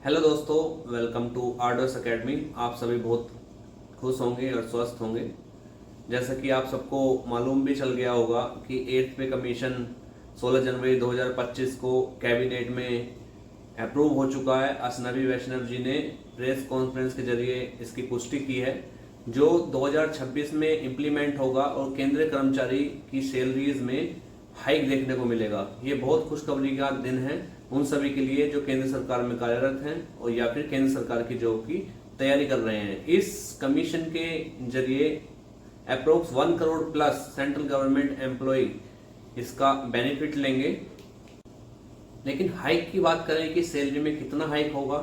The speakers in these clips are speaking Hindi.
हेलो दोस्तों, वेलकम टू आर्डर्स एकेडमी। आप सभी बहुत खुश होंगे और स्वस्थ होंगे। जैसा कि आप सबको मालूम भी चल गया होगा कि 8th पे कमीशन 16 जनवरी 2025 को कैबिनेट में अप्रूव हो चुका है। असनवी वैष्णव जी ने प्रेस कॉन्फ्रेंस के जरिए इसकी पुष्टि की है, जो 2026 में इम्प्लीमेंट होगा और केंद्रीय कर्मचारी की सैलरीज में हाइक देखने को मिलेगा। ये बहुत खुशखबरी का दिन है उन सभी के लिए जो केंद्र सरकार में कार्यरत हैं और या फिर केंद्र सरकार की जॉब की तैयारी कर रहे हैं। इस कमीशन के जरिए approx 1 crore plus central government employee इसका बेनिफिट लेंगे। लेकिन हाइक की बात करें कि सैलरी में कितना हाइक होगा,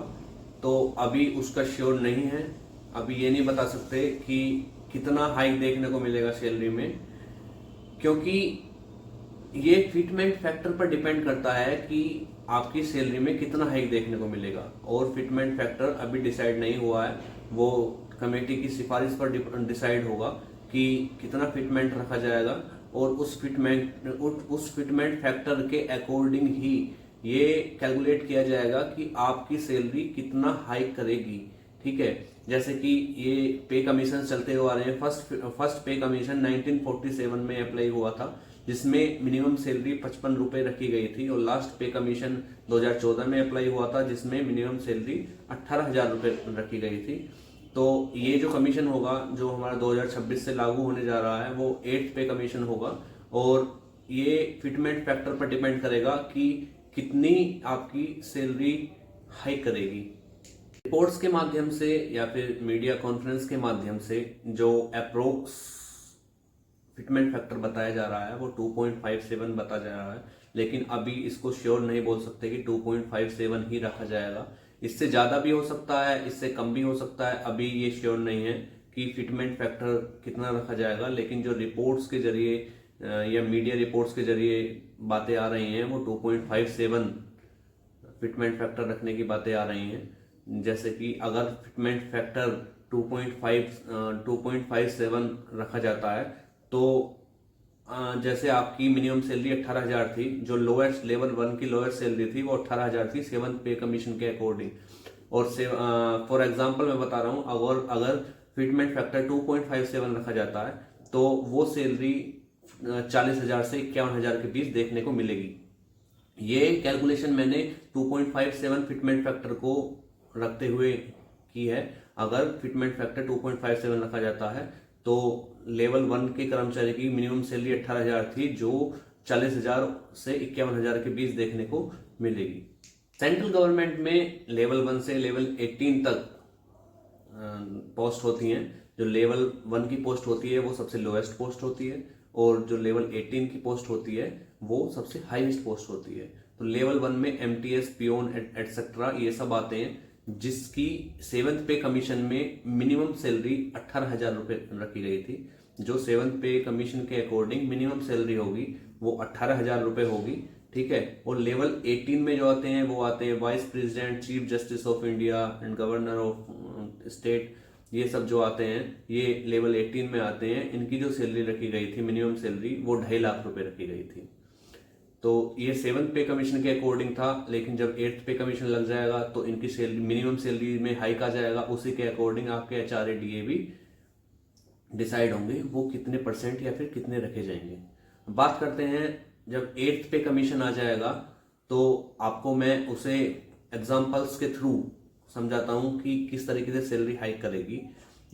तो अभी उसका श्योर नहीं है। अभी ये नहीं बता सकते कि कितना हाइक देखने को मिलेगा सैलरी में, क्योंकि ये फिटमेंट फैक्टर पर डिपेंड करता है कि आपकी सैलरी में कितना हाइक देखने को मिलेगा। और फिटमेंट फैक्टर अभी डिसाइड नहीं हुआ है, वो कमेटी की सिफारिश पर डिसाइड होगा कि कितना फिटमेंट रखा जाएगा। और उस फिटमेंट फैक्टर के अकॉर्डिंग ही ये कैलकुलेट किया जाएगा कि आपकी सैलरी कितना हाइक करेगी। ठीक है, जैसे कि ये पे कमीशन चलते हुए आ रहे हैं। फर्स्ट पे कमीशन 1947 में अप्लाई हुआ था, जिसमें मिनिमम सैलरी 55 रुपए रखी गई थी। और लास्ट पे कमीशन 2014 में अप्लाई हुआ था, जिसमें मिनिमम सैलरी 18,000 रुपए रखी गई थी। तो ये जो कमीशन होगा, जो हमारा 2026 से लागू होने जा रहा है, वो 8th पे कमीशन होगा। और ये फिटमेंट फैक्टर पर डिपेंड करेगा कि कितनी आपकी सैलरी हाइक करेगी। रिपोर्ट्स के माध्यम से या फिर मीडिया कॉन्फ्रेंस के माध्यम से जो अप्रोक्स फिटमेंट फैक्टर बताया जा रहा है वो 2.57 बता जा रहा है। लेकिन अभी इसको श्योर नहीं बोल सकते कि 2.57 ही रखा जाएगा। इससे ज्यादा भी हो सकता है, इससे कम भी हो सकता है। अभी ये श्योर नहीं है कि फिटमेंट फैक्टर कितना रखा जाएगा। लेकिन जो रिपोर्ट्स के जरिए या मीडिया रिपोर्ट्स के जरिए बातें आ रही हैं, वो 2.57 फिटमेंट फैक्टर रखने की बातें आ रही हैं। जैसे कि अगर फिटमेंट फैक्टर 2.57 रखा जाता है, तो जैसे आपकी मिनिमम सैलरी 18,000 थी, जो लोएस्ट लेवल 1 की लोएस्ट सैलरी थी वो 18,000 थी 7th पे कमीशन के अकॉर्डिंग। और फॉर एग्जांपल मैं बता रहा हूं, अगर फिटमेंट फैक्टर 2.57 रखा जाता है, तो वो सैलरी 40,000 से 51,000 के बीच देखने को मिलेगी। ये कैलकुलेशन मैंने 2.57 फिटमेंट फैक्टर को रखते हुए की है। अगर फिटमेंट फैक्टर 2.57 रखा जाता है, तो लेवल 1 के कर्मचारी की मिनिमम सैलरी 18,000 थी, जो 40,000 से 51,000 के बीच देखने को मिलेगी। सेंट्रल गवर्नमेंट में लेवल 1 से लेवल 18 तक पोस्ट होती हैं। जो लेवल 1 की पोस्ट होती है वो सबसे लोएस्ट पोस्ट होती है, और जो लेवल 18 की पोस्ट होती है वो सबसे हाईएस्ट पोस्ट होती है। तो लेवल 1 में एमटीएस, पियोन एटसेट्रा ये सब आते हैं, जिसकी 7th पे कमीशन में मिनिमम सैलरी 18,000 रुपए रखी गई थी। जो 7th पे कमीशन के अकॉर्डिंग मिनिमम सैलरी होगी वो 18,000 रुपए होगी। ठीक है। और लेवल 18 में जो आते हैं वो आते हैं vice president, chief justice of India and governor of state. ये सब जो आते हैं ये लेवल 18 में आते हैं। इनकी जो सैलरी रखी गई थी मिनिमम सैलरी, वो 2.5 लाख रुपए रखी गई थी। तो ये 7th पे कमीशन के अकॉर्डिंग था। लेकिन जब 8th पे कमीशन लग जाएगा तो इनकी सैलरी, मिनिमम सैलरी में हाइक आ जाएगा। उसी के अकॉर्डिंग आपके एचआरए डीए भी डिसाइड होंगे, वो कितने परसेंट या फिर कितने रखे जाएंगे। बात करते हैं, जब 8th पे कमीशन आ जाएगा तो आपको मैं उसे एग्जाम्पल्स के थ्रू समझाता हूं कि किस तरीके से सैलरी हाइक करेगी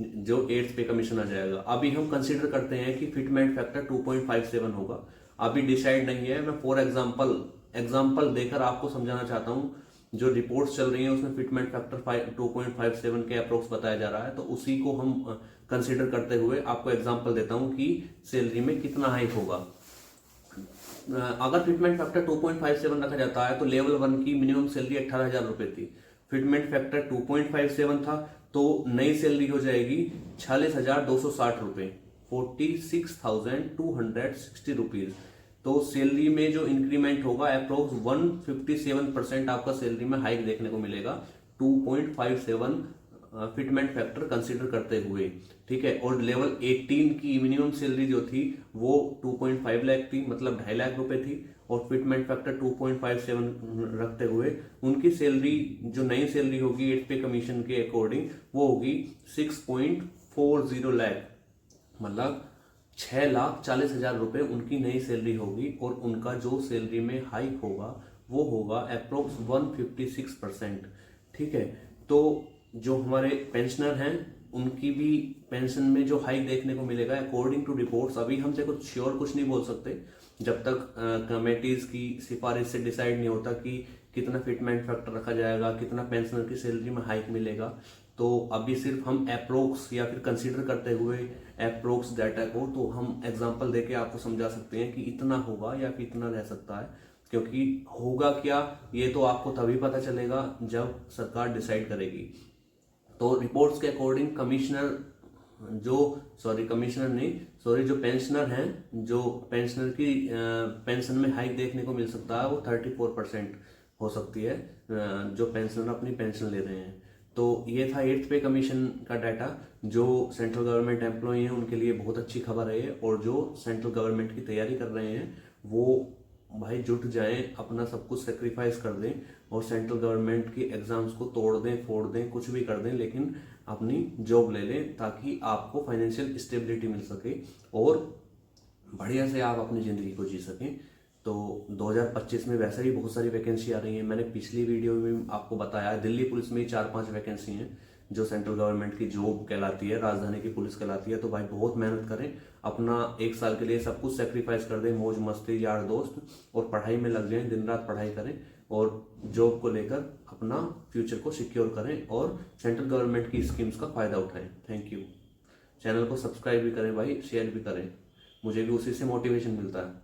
जो 8th पे कमीशन आ जाएगा। अभी हम कंसीडर करते हैं कि फिटमेंट फैक्टर 2.57 होगा। अभी डिसाइड नहीं है। मैं फॉर एग्जाम्पल देकर आपको समझाना चाहता हूं। जो रिपोर्ट्स चल रही है उसमें फिटमेंट फैक्टर 2.57 के अप्रोक्स बताया जा रहा है, तो उसी को हम कंसीडर करते हुए आपको एग्जाम्पल देता हूं कि सैलरी में कितना हाइक होगा। अगर फिटमेंट फैक्टर 2.57 रखा जाता है तो लेवल 1 की मिनिमम सैलरी 18,000 रुपए थी। फिटमेंट फैक्टर 2.57 था, तो नई सैलरी हो जाएगी 46,260 रुपए, 46,260 रुपीज। तो सैलरी में जो इंक्रीमेंट होगा अप्रोक्स 157% आपका सैलरी में हाइक देखने को मिलेगा 2.57 फिटमेंट फैक्टर कंसीडर करते हुए। ठीक है। और लेवल 18 की मिनिमम सैलरी जो थी वो 2.5 लाख थी, मतलब 2.5 लाख रुपए थी। और फिटमेंट फैक्टर 2.57 रखते हुए उनकी सैलरी जो नई सैलरी होगी 8th पे कमीशन के अकॉर्डिंग वो होगी 6.40 लाख, मतलब 6,40,000 रुपए उनकी नई सैलरी होगी। और उनका जो सैलरी में हाइक होगा वो होगा अप्रोक्स 156%। ठीक है, तो जो हमारे पेंशनर हैं उनकी भी पेंशन में जो हाइक देखने को मिलेगा अकॉर्डिंग टू रिपोर्ट्स। अभी हम देखो श्योर कुछ नहीं बोल सकते जब तक कमेटीज की सिफारिश से डिसाइड नहीं होता कि कितना फिटमेंट फैक्टर रखा जाएगा, कितना पेंशनर की सैलरी में हाइक मिलेगा। तो अभी सिर्फ हम अप्रोक्स या फिर कंसीडर करते हुए अप्रोक्स डाटा को तो हम एग्जांपल देके आपको समझा सकते हैं कि इतना होगा या फिर इतना रह सकता है, क्योंकि होगा क्या ये तो आपको तभी पता चलेगा जब सरकार डिसाइड करेगी। तो रिपोर्ट्स के अकॉर्डिंग जो पेंशनर हैं, जो पेंशनर की पेंशन में हाइक देखने को मिल सकता है वो 34% हो सकती है, जो पेंशनर अपनी पेंशन ले रहे हैं। तो ये था 8th पे कमीशन का डाटा। जो सेंट्रल गवर्नमेंट एम्प्लॉय हैं उनके लिए बहुत अच्छी खबर है, और जो सेंट्रल गवर्नमेंट की तैयारी कर रहे हैं वो भाई जुट जाएं, अपना सब कुछ सेक्रीफाइस कर दें और सेंट्रल गवर्नमेंट की एग्जाम्स को तोड़ दें, फोड़ दें, कुछ भी कर दें, लेकिन अपनी जॉब ले लें ताकि आपको फाइनेंशियल स्टेबिलिटी मिल सके और बढ़िया से आप अपनी ज़िंदगी को जी सकें। तो 2025 में वैसे भी बहुत सारी वैकेंसी आ रही हैं। मैंने पिछली वीडियो में आपको बताया दिल्ली पुलिस में 4-5 वैकेंसी हैं जो सेंट्रल गवर्नमेंट की जॉब कहलाती है, राजधानी की पुलिस कहलाती है। तो भाई बहुत मेहनत करें, अपना 1 साल के लिए सब कुछ सेक्रीफाइस कर दें, मौज मस्ती यार दोस्त, और पढ़ाई में लग जाएं, दिन रात पढ़ाई करें और जॉब को लेकर अपना फ्यूचर को सिक्योर करें और सेंट्रल गवर्नमेंट की स्कीम्स का फायदा उठाएं। Thank you. चैनल को सब्सक्राइब भी करें भाई, शेयर भी करें, मुझे भी उसी से मोटिवेशन मिलता है।